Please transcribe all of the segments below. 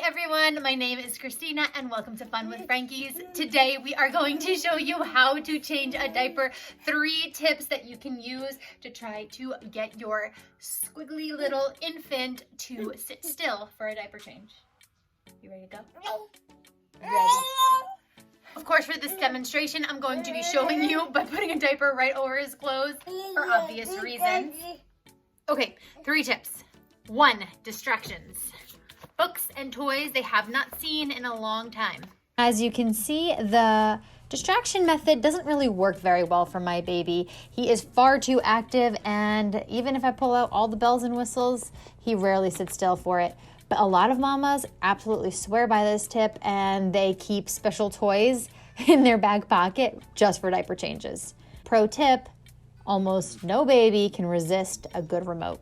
everyone, my name is Christina and welcome to Fun with Frankies. Today we are going to show you how to change a diaper. 3 tips that you can use to try to get your squiggly little infant to sit still for a diaper change. You ready to go? Ready. Of course, for this demonstration, I'm going to be showing you by putting a diaper right over his clothes for obvious reasons. Okay, 3 tips. 1, distractions. Books and toys they have not seen in a long time. As you can see, the distraction method doesn't really work very well for my baby. He is far too active, and even if I pull out all the bells and whistles, he rarely sits still for it. But a lot of mamas absolutely swear by this tip, and they keep special toys in their back pocket just for diaper changes. Pro tip, almost no baby can resist a good remote.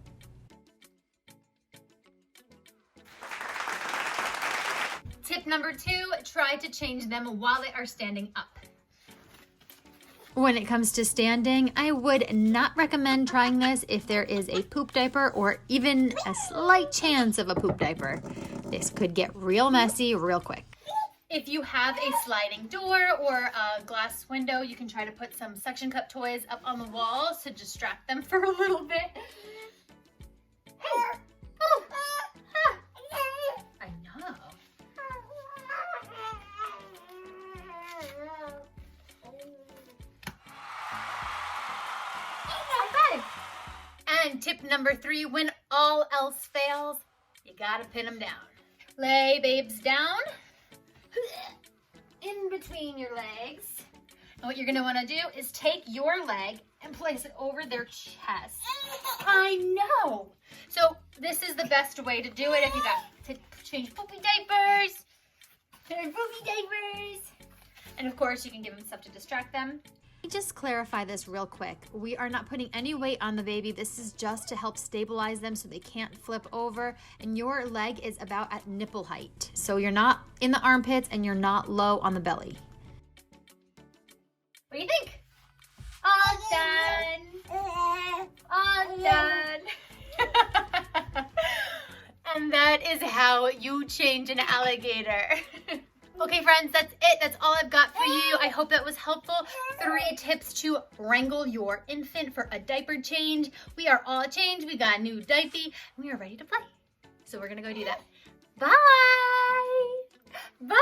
Tip number 2, try to change them while they are standing up. When it comes to standing, I would not recommend trying this if there is a poop diaper or even a slight chance of a poop diaper. This could get real messy real quick. If you have a sliding door or a glass window, you can try to put some suction cup toys up on the walls to distract them for a little bit. Hey! Oh! Ah! I know. And tip number 3, when all else fails, you gotta pin them down. Lay babes down in between your legs. And what you're gonna wanna do is take your leg and place it over their chest. I know. So this is the best way to do it if you got to change poopy diapers. Poopy diapers. And of course you can give them stuff to distract them. Let me just clarify this real quick. We are not putting any weight on the baby. This is just to help stabilize them so they can't flip over. And your leg is about at nipple height. So you're not in the armpits and you're not low on the belly. What do you think? All done. All done. And that is how you change an alligator. Okay, friends, that's it. That's all I've got for you. I hope that was helpful. 3 tips to wrangle your infant for a diaper change. We are all changed. We got a new diaper. We are ready to play. So we're going to go do that. Bye. Bye.